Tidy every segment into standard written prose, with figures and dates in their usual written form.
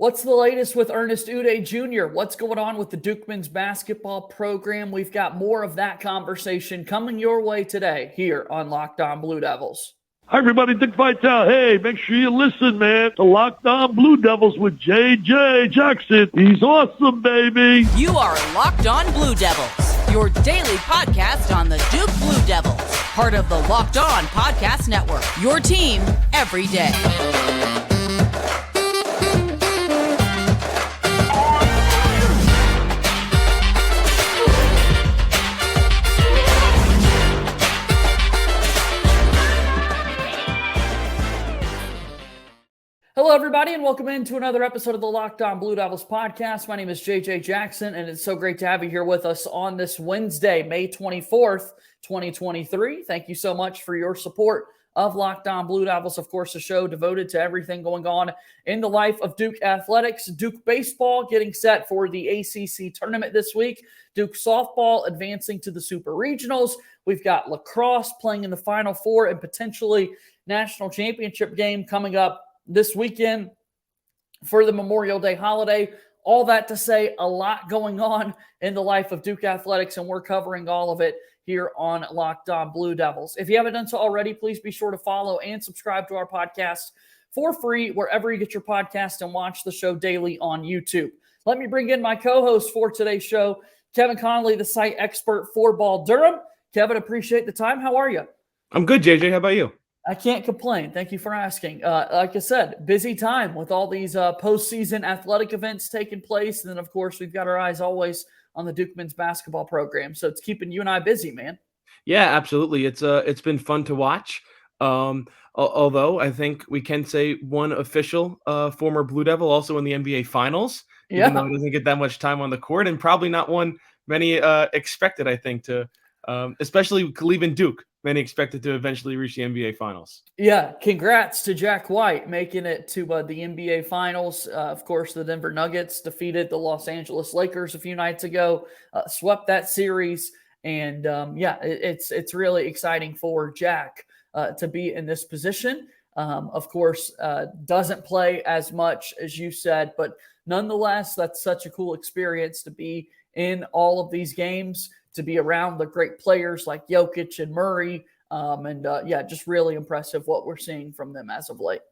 What's the latest with Ernest Uday Jr.? What's going on with the Duke men's basketball program? We've got more of that conversation coming your way today here on Locked On Blue Devils. Hi, everybody. Dick Vitale. Hey, make sure you listen, man, to Locked On Blue Devils with J.J. Jackson. He's awesome, baby. You are Locked On Blue Devils, your daily podcast on the Duke Blue Devils, part of the Locked On Podcast Network, your team every day. Hello, everybody, and welcome into another episode of the Locked On Blue Devils podcast. My name is JJ Jackson, and it's so great to have you here with us on this Wednesday, May 24th, 2023. Thank you so much for your support of Locked On Blue Devils. Of course, a show devoted to everything going on in the life of Duke athletics. Duke baseball getting set for the ACC tournament this week. Duke softball advancing to the Super Regionals. We've got lacrosse playing in the Final Four and potentially national championship game coming up this weekend for the Memorial Day holiday. All that to say, a lot going on in the life of Duke athletics, and we're covering all of it here on Locked On Blue Devils. If you haven't done so already, please be sure to follow and subscribe to our podcast for free wherever you get your podcast and watch the show daily on YouTube. Let me bring in my co-host for today's show, Kevin Connelly, the site expert for Ball Durham. Kevin, appreciate the time. How are you? I'm good, JJ. How about you? I can't complain. Thank you for asking. Like I said, busy time with all these postseason athletic events taking place. And then, of course, we've got our eyes always on the Duke men's basketball program. So it's keeping you and I busy, man. Yeah, absolutely. It's been fun to watch. Although I think we can say one official former Blue Devil also in the NBA Finals, even though he doesn't get that much time on the court, and probably not one many expected, I think, to especially leaving Duke. Many expected to eventually reach the NBA Finals. Yeah, congrats to Jack White making it to the NBA Finals. Of course, the Denver Nuggets defeated the Los Angeles Lakers a few nights ago, swept that series. And it's really exciting for Jack to be in this position. Of course, doesn't play as much as you said, but nonetheless, that's such a cool experience to be in all of these games, to be around the great players like Jokic and Murray. Just really impressive what we're seeing from them as of late.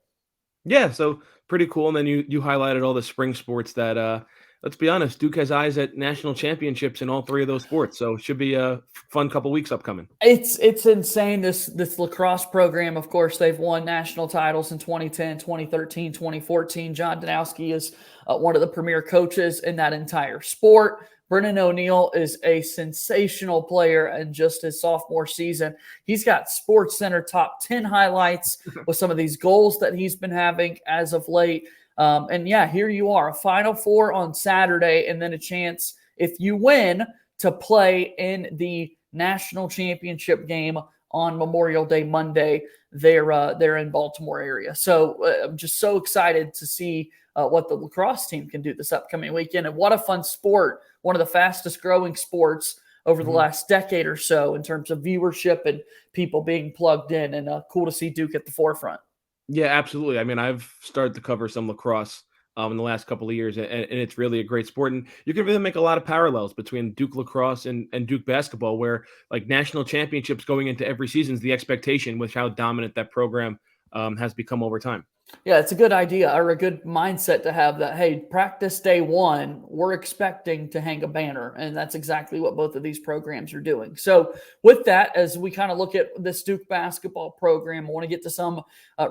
Yeah, so pretty cool. And then you highlighted all the spring sports that, let's be honest, Duke has eyes at national championships in all three of those sports. So it should be a fun couple weeks upcoming. It's insane. This lacrosse program, of course, they've won national titles in 2010, 2013, 2014. John Danowski is one of the premier coaches in that entire sport. Brennan O'Neill is a sensational player in just his sophomore season. He's got SportsCenter top 10 highlights with some of these goals that he's been having as of late. Here you are, a Final Four on Saturday, and then a chance, if you win, to play in the national championship game on Memorial Day Monday. They're in Baltimore area. So I'm just so excited to see what the lacrosse team can do this upcoming weekend. And what a fun sport. One of the fastest growing sports over the last decade or so in terms of viewership and people being plugged in, and cool to see Duke at the forefront. Yeah, absolutely. I mean, I've started to cover some lacrosse in the last couple of years, and it's really a great sport. And you can really make a lot of parallels between Duke lacrosse and Duke basketball, where like national championships going into every season is the expectation with how dominant that program has become over time. Yeah, it's a good idea, or a good mindset to have that, hey, practice day one, we're expecting to hang a banner. And that's exactly what both of these programs are doing. So with that, as we kind of look at this Duke basketball program, I want to get to some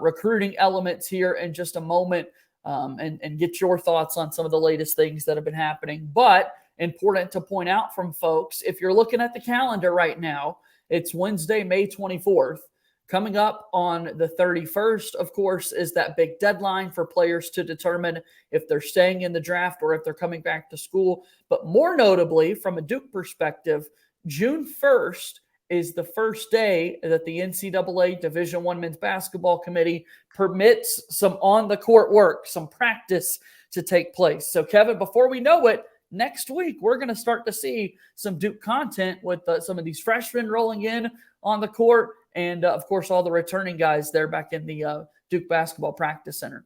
recruiting elements here in just a moment and get your thoughts on some of the latest things that have been happening. But important to point out from folks, if you're looking at the calendar right now, it's Wednesday, May 24th. Coming up on the 31st, of course, is that big deadline for players to determine if they're staying in the draft or if they're coming back to school. But more notably, from a Duke perspective, June 1st is the first day that the NCAA Division I Men's Basketball Committee permits some on-the-court work, some practice to take place. So, Kevin, before we know it, next week, we're going to start to see some Duke content with some of these freshmen rolling in on the court. And, of course, all the returning guys there back in the Duke Basketball Practice Center.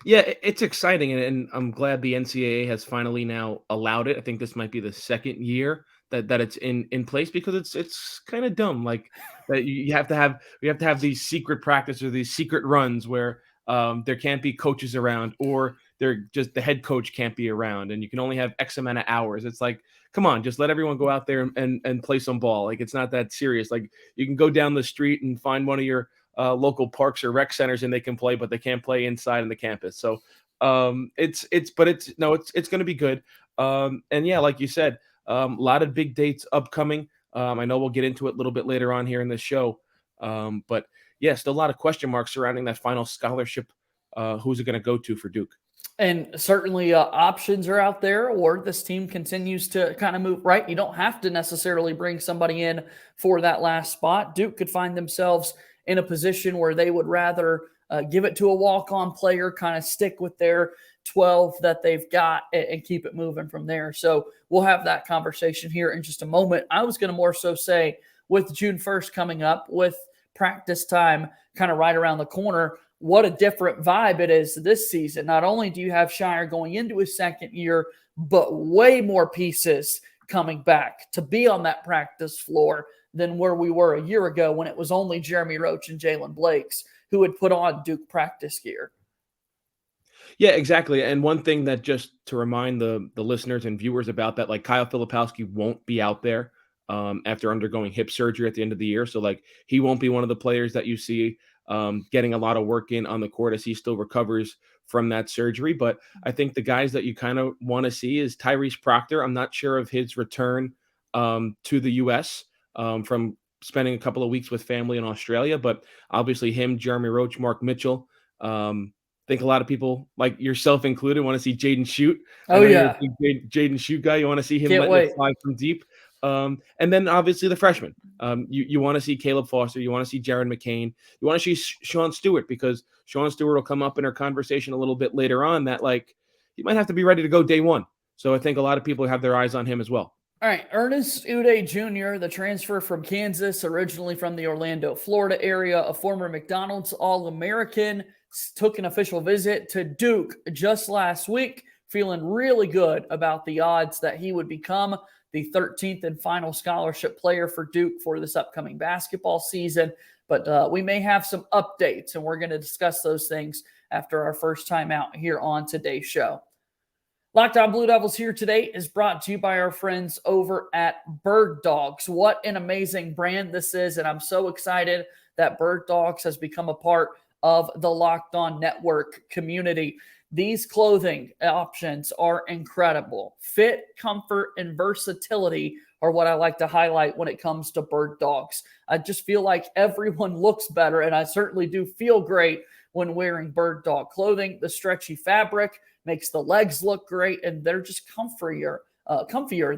Yeah, it's exciting, and I'm glad the NCAA has finally now allowed it. I think this might be the second year that it's in place, because it's kind of dumb. Like that you have to have these secret practices or these secret runs where there can't be coaches around, or they're just the head coach can't be around, and you can only have X amount of hours. It's like, come on, just let everyone go out there and play some ball. Like, it's not that serious. Like, you can go down the street and find one of your local parks or rec centers, and they can play, but they can't play inside in the campus. So it's going to be good. And yeah, like you said, a lot of big dates upcoming. I know we'll get into it a little bit later on here in the show. But yeah, still a lot of question marks surrounding that final scholarship. Who's it going to go to for Duke? And certainly options are out there, or this team continues to kind of move right. You don't have to necessarily bring somebody in for that last spot. Duke could find themselves in a position where they would rather give it to a walk-on player, kind of stick with their 12 that they've got and keep it moving from there. So we'll have that conversation here in just a moment. I was going to more so say, with June 1st coming up, with practice time kind of right around the corner, what a different vibe it is this season. Not only do you have Shire going into his second year, but way more pieces coming back to be on that practice floor than where we were a year ago, when it was only Jeremy Roach and Jalen Blakes who would put on Duke practice gear. Yeah, exactly. And one thing that, just to remind the listeners and viewers about that, like, Kyle Filipowski won't be out there after undergoing hip surgery at the end of the year. So, like, he won't be one of the players that you see getting a lot of work in on the court as he still recovers from that surgery. But I think the guys that you kind of want to see is Tyrese Proctor. I'm not sure of his return to the U.S. From spending a couple of weeks with family in Australia, but obviously him, Jeremy Roach, Mark Mitchell. I think a lot of people, like yourself included, want to see Jaden Shoot. Oh, yeah. You're a big Jaden Shoot guy. You want to see him Can't letting it fly from deep. And then obviously the freshmen. You want to see Caleb Foster. You want to see Jared McCain. You want to see Sean Stewart, because Sean Stewart will come up in our conversation a little bit later on, that, like, he might have to be ready to go day one. So I think a lot of people have their eyes on him as well. All right, Ernest Uday Jr., the transfer from Kansas, originally from the Orlando, Florida area, a former McDonald's All-American, took an official visit to Duke just last week, feeling really good about the odds that he would become the 13th and final scholarship player for Duke for this upcoming basketball season. But we may have some updates, and we're going to discuss those things after our first time out here on today's show. Locked On Blue Devils here today is brought to you by our friends over at Birddogs. What an amazing brand this is, and I'm so excited that Birddogs has become a part of the Locked On Network community. These clothing options are incredible. Fit, comfort, and versatility are what I like to highlight when it comes to Birddogs. I just feel like everyone looks better, and I certainly do feel great when wearing Birddog clothing. The stretchy fabric makes the legs look great, and they're just comfier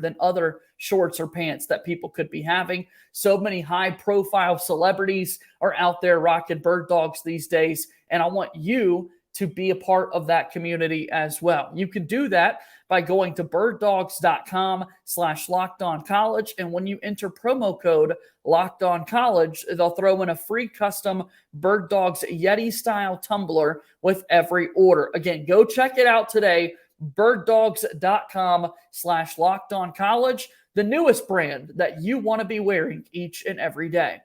than other shorts or pants that people could be having. So many high-profile celebrities are out there rocking Birddogs these days, and I want you to be a part of that community as well. You can do that by going to birddogs.com/lockedoncollege, and when you enter promo code LockedOnCollege, they'll throw in a free custom Birddogs Yeti-style tumbler with every order. Again, go check it out today, birddogs.com/lockedoncollege, the newest brand that you want to be wearing each and every day.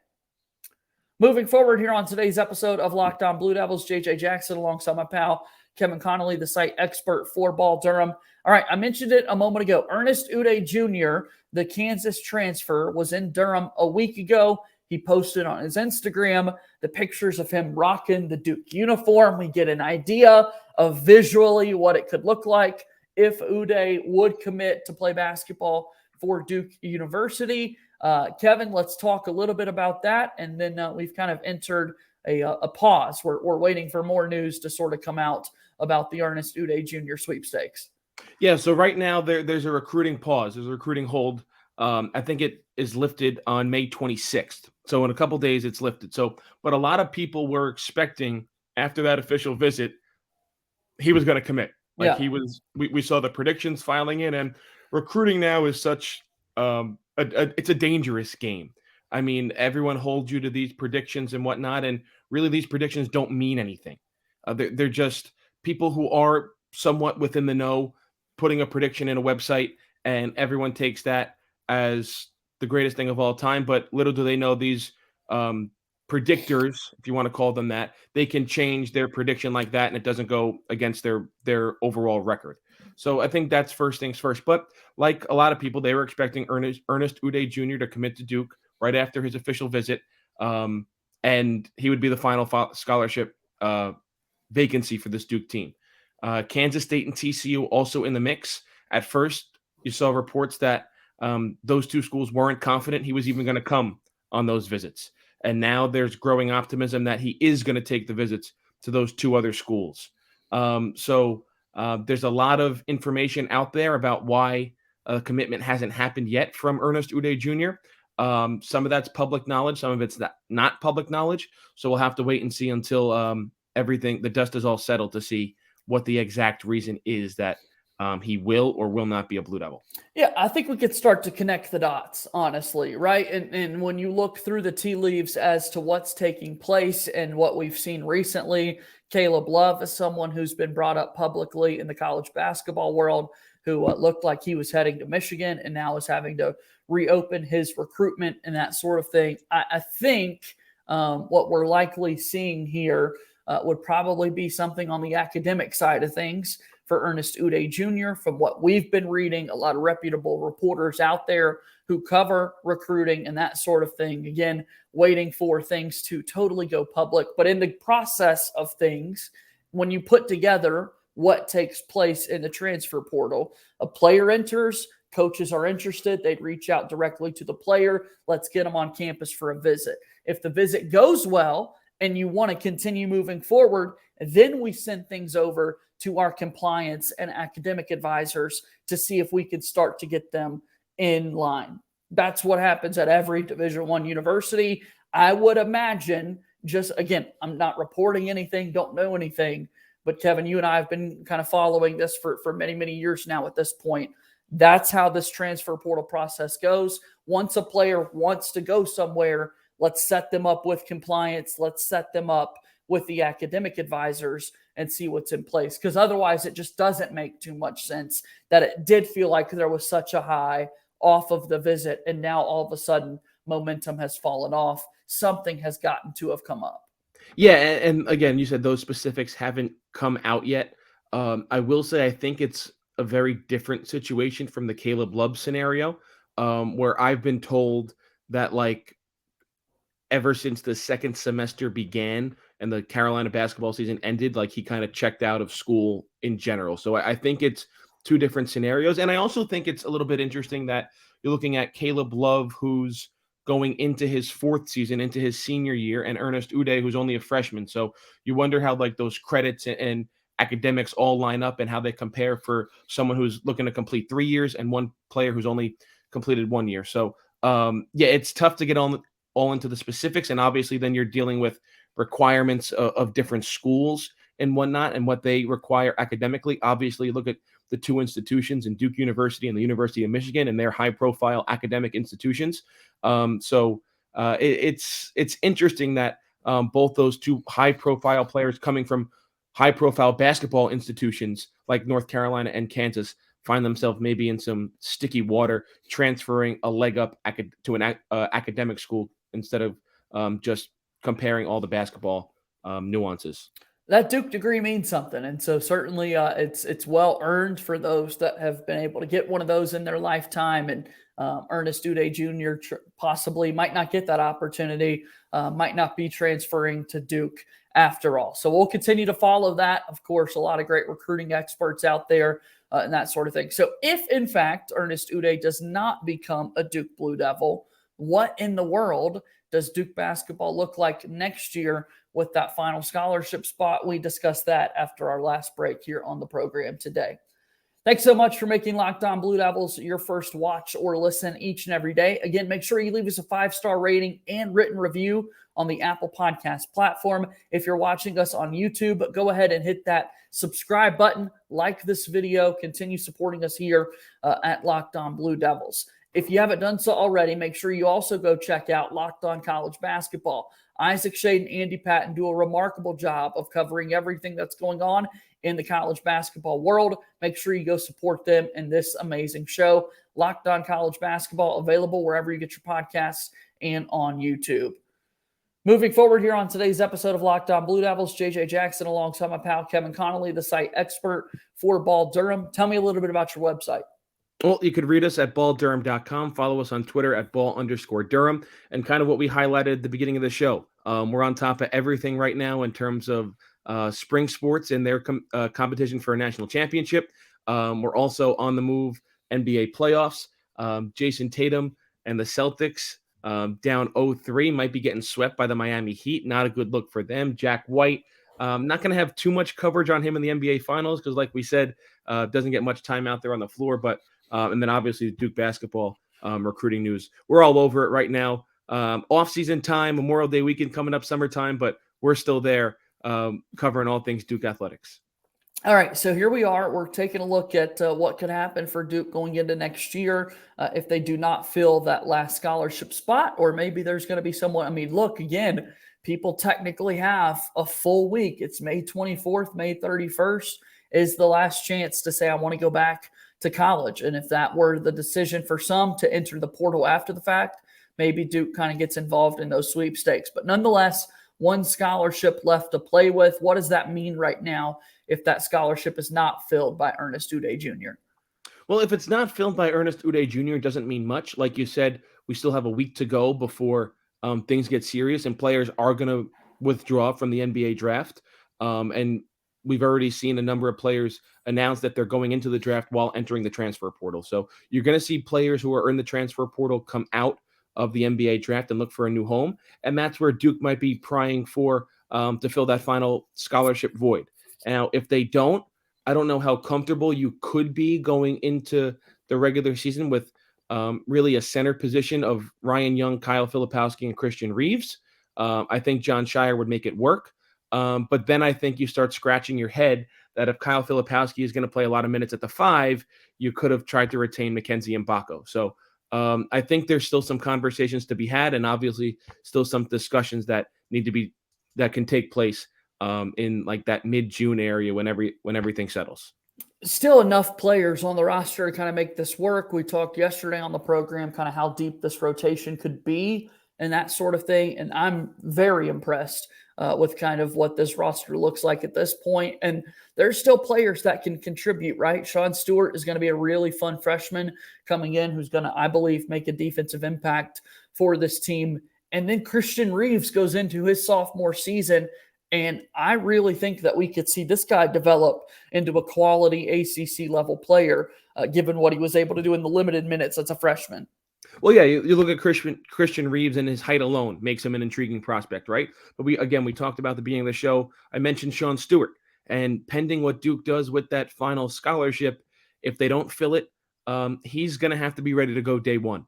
Moving forward here on today's episode of Locked On Blue Devils, JJ Jackson alongside my pal Kevin Connelly, the site expert for Ball Durham. All right, I mentioned it a moment ago. Ernest Uday Jr., the Kansas transfer, was in Durham a week ago. He posted on his Instagram the pictures of him rocking the Duke uniform. We get an idea of visually what it could look like if Uday would commit to play basketball for Duke University. Kevin, let's talk a little bit about that, and then we've kind of entered a pause. We're waiting for more news to sort of come out about the Ernest Uday Jr. sweepstakes. Yeah, so right now there's a recruiting pause. There's a recruiting hold. I think it is lifted on May 26th. So in a couple days it's lifted. So, but a lot of people were expecting after that official visit, he was going to commit. Like, he was, we saw the predictions filing in, and recruiting now is such, it's a dangerous game. I mean, everyone holds you to these predictions and whatnot, and really these predictions don't mean anything. They're just people who are somewhat within the know putting a prediction in a website, and everyone takes that as the greatest thing of all time. But little do they know these predictors, if you want to call them that, they can change their prediction like that, and it doesn't go against their overall record. So I think that's first things first. But like a lot of people, they were expecting Ernest Uday Jr. to commit to Duke right after his official visit, and he would be the final scholarship vacancy for this Duke team. Kansas State and TCU also in the mix. At first, you saw reports that those two schools weren't confident he was even going to come on those visits. And now there's growing optimism that he is going to take the visits to those two other schools. So there's a lot of information out there about why a commitment hasn't happened yet from Ernest Uday Jr. Some of that's public knowledge. Some of it's not public knowledge. So we'll have to wait and see until the dust is all settled to see what the exact reason is that he will or will not be a Blue Devil. Yeah, I think we could start to connect the dots, honestly, right? And when you look through the tea leaves as to what's taking place and what we've seen recently, Caleb Love is someone who's been brought up publicly in the college basketball world who looked like he was heading to Michigan and now is having to reopen his recruitment and that sort of thing. I think what we're likely seeing here would probably be something on the academic side of things for Ernest Uday Jr. From what we've been reading, a lot of reputable reporters out there who cover recruiting and that sort of thing. Again, waiting for things to totally go public. But in the process of things, when you put together what takes place in the transfer portal, a player enters, coaches are interested, they'd reach out directly to the player. Let's get them on campus for a visit. If the visit goes well and you want to continue moving forward, then we send things over to our compliance and academic advisors to see if we can start to get them in line. That's what happens at every Division I university. I would imagine, just again, I'm not reporting anything, don't know anything, but Kevin, you and I have been kind of following this for many, many years now at this point. That's how this transfer portal process goes. Once a player wants to go somewhere, let's set them up with compliance. Let's set them up with the academic advisors and see what's in place. Because otherwise, it just doesn't make too much sense that it did feel like there was such a high off of the visit. And now all of a sudden, momentum has fallen off. Something has gotten to have come up. Yeah. And again, you said those specifics haven't come out yet. I will say, I think it's a very different situation from the Caleb Love scenario, where I've been told that, like, ever since the second semester began and the Carolina basketball season ended, like, he kind of checked out of school in general. So I think it's two different scenarios. And I also think it's a little bit interesting that you're looking at Caleb Love, who's going into his fourth season, into his senior year, and Ernest Uday, who's only a freshman. So you wonder how, like, those credits and academics all line up and how they compare for someone who's looking to complete 3 years and one player who's only completed 1 year. So yeah, it's tough to get all into the specifics. And obviously then you're dealing with requirements of different schools and whatnot and what they require academically. Obviously, look at the two institutions in Duke University and the University of Michigan, and they're high profile academic institutions. So it's interesting that both those two high profile players coming from high profile basketball institutions like North Carolina and Kansas find themselves maybe in some sticky water, transferring a leg up to an academic school instead of just comparing all the basketball nuances. That Duke degree means something. And so certainly it's well earned for those that have been able to get one of those in their lifetime. And Ernest Uday Jr. Possibly might not get that opportunity, might not be transferring to Duke after all. So we'll continue to follow that. Of course, a lot of great recruiting experts out there and that sort of thing. So if, in fact, Ernest Uday does not become a Duke Blue Devil, what in the world does Duke basketball look like next year with that final scholarship spot? We discussed that after our last break here on the program today. Thanks so much for making Locked On Blue Devils your first watch or listen each and every day. Again, make sure you leave us a 5-star rating and written review on the Apple Podcast platform. If you're watching us on YouTube, go ahead and hit that subscribe button, like this video, continue supporting us here at Locked On Blue Devils. If you haven't done so already, make sure you also go check out Locked On College Basketball. Isaac Shade and Andy Patton do a remarkable job of covering everything that's going on in the college basketball world. Make sure you go support them in this amazing show. Locked On College Basketball, available wherever you get your podcasts and on YouTube. Moving forward here on today's episode of Locked On Blue Devils, JJ Jackson alongside my pal Kevin Connelly, the site expert for Ball Durham. Tell me a little bit about your website. Well, you could read us at balldurham.com. Follow us on Twitter at ball_Durham. And kind of what we highlighted at the beginning of the show. We're on top of everything right now in terms of spring sports and their competition for a national championship. We're also on the move NBA playoffs. Jason Tatum and the Celtics down 0-3 might be getting swept by the Miami Heat. Not a good look for them. Jack White, not going to have too much coverage on him in the NBA Finals because, like we said, doesn't get much time out there on the floor. But and then obviously Duke basketball recruiting news. We're all over it right now. Off-season time, Memorial Day weekend coming up, summertime, but we're still there covering all things Duke athletics. All right, so here we are. We're taking a look at what could happen for Duke going into next year if they do not fill that last scholarship spot, or maybe there's going to be someone. I mean, look, again, people technically have a full week. It's May 24th, May 31st is the last chance to say, I want to go back to college. And if that were the decision for some to enter the portal after the fact, maybe Duke kind of gets involved in those sweepstakes. But nonetheless, one scholarship left to play with. What does that mean right now if that scholarship is not filled by Ernest Uday Jr.? Well, if it's not filled by Ernest Uday Jr., it doesn't mean much. Like you said, we still have a week to go before things get serious and players are going to withdraw from the NBA draft. And we've already seen a number of players announce that they're going into the draft while entering the transfer portal. So you're going to see players who are in the transfer portal come out of the NBA draft and look for a new home. And that's where Duke might be prying for to fill that final scholarship void. Now, if they don't, I don't know how comfortable you could be going into the regular season with really a center position of Ryan Young, Kyle Filipowski, and Christian Reeves. I think John Shire would make it work. But then I think you start scratching your head that if Kyle Filipowski is going to play a lot of minutes at the 5, you could have tried to retain Mackenzie Mbako. So I think there's still some conversations to be had, and obviously still some discussions that can take place in like that mid-June area when everything settles. Still enough players on the roster to kind of make this work. We talked yesterday on the program kind of how deep this rotation could be and that sort of thing. And I'm very impressed with kind of what this roster looks like at this point. And there's still players that can contribute, right? Sean Stewart is going to be a really fun freshman coming in who's going to, I believe, make a defensive impact for this team. And then Christian Reeves goes into his sophomore season. And I really think that we could see this guy develop into a quality ACC level player, given what he was able to do in the limited minutes as a freshman. Well, yeah, you look at Christian Reeves and his height alone makes him an intriguing prospect, right? But we talked about the beginning of the show. I mentioned Sean Stewart, and pending what Duke does with that final scholarship, if they don't fill it, he's going to have to be ready to go day one.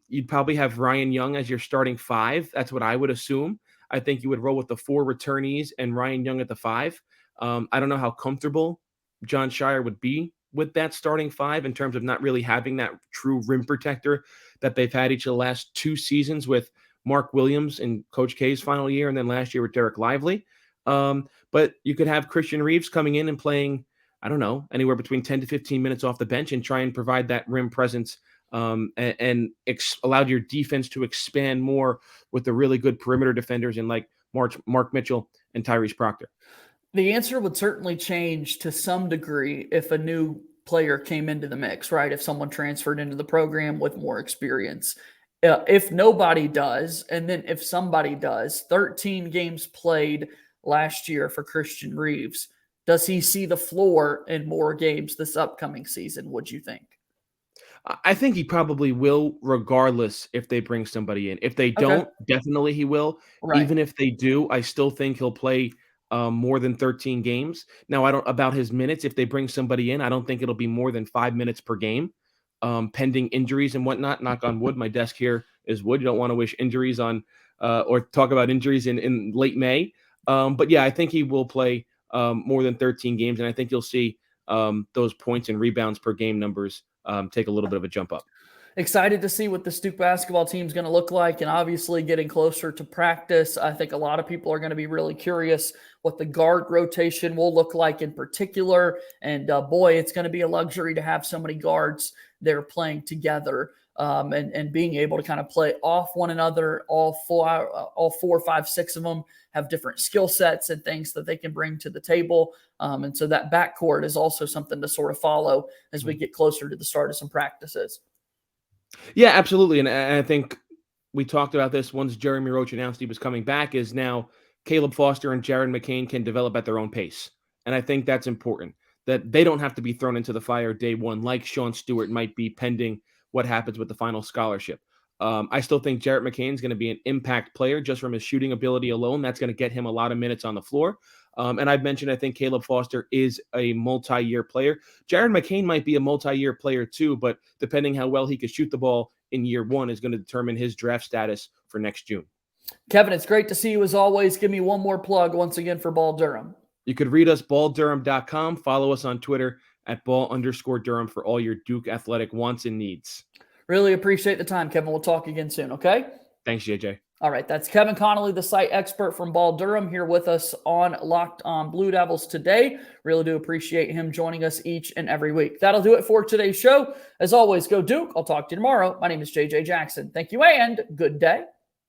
You'd probably have Ryan Young as your starting 5. That's what I would assume. I think you would roll with the 4 returnees and Ryan Young at the 5. I don't know how comfortable John Shire would be with that starting 5 in terms of not really having that true rim protector that they've had each of the last 2 seasons with Mark Williams in Coach K's final year and then last year with Derek Lively. But you could have Christian Reeves coming in and playing, I don't know, anywhere between 10 to 15 minutes off the bench and try and provide that rim presence and allowed your defense to expand more with the really good perimeter defenders in like Mark Mitchell and Tyrese Proctor. The answer would certainly change to some degree if a new player came into the mix, right? If someone transferred into the program with more experience. If nobody does, and then if somebody does, 13 games played last year for Christian Reeves, does he see the floor in more games this upcoming season, would you think? I think he probably will, regardless if they bring somebody in. If they don't, definitely he will. Right. Even if they do, I still think he'll play more than 13 games. Now, I don't about his minutes. If they bring somebody in, I don't think it'll be more than 5 minutes per game, pending injuries and whatnot. Knock on wood. My desk here is wood. You don't want to wish injuries on or talk about injuries in late May. But yeah, I think he will play more than 13 games, and I think you'll see those points and rebounds per game numbers take a little bit of a jump up. Excited to see what the Duke basketball team is going to look like, and obviously getting closer to practice. I think a lot of people are going to be really curious what the guard rotation will look like in particular. And boy, it's going to be a luxury to have so many guards there playing together and being able to kind of play off one another. All four, five, six of them have different skill sets and things that they can bring to the table. And so that backcourt is also something to sort of follow as we get closer to the start of some practices. Yeah, absolutely. And I think we talked about this once Jeremy Roach announced he was coming back, is now Caleb Foster and Jared McCain can develop at their own pace. And I think that's important, that they don't have to be thrown into the fire day one like Sean Stewart might be, pending what happens with the final scholarship. I still think Jared McCain is going to be an impact player just from his shooting ability alone. That's going to get him a lot of minutes on the floor. And I've mentioned, I think Caleb Foster is a multi-year player. Jared McCain might be a multi-year player too, but depending how well he can shoot the ball in year one is going to determine his draft status for next June. Kevin, it's great to see you as always. Give me one more plug once again for Ball Durham. You could read us, balldurham.com. Follow us on Twitter at @ball_Durham for all your Duke athletic wants and needs. Really appreciate the time, Kevin. We'll talk again soon, okay? Thanks, JJ. All right, that's Kevin Connelly, the site expert from Ball Durham, here with us on Locked On Blue Devils today. Really do appreciate him joining us each and every week. That'll do it for today's show. As always, go Duke. I'll talk to you tomorrow. My name is JJ Jackson. Thank you and good day.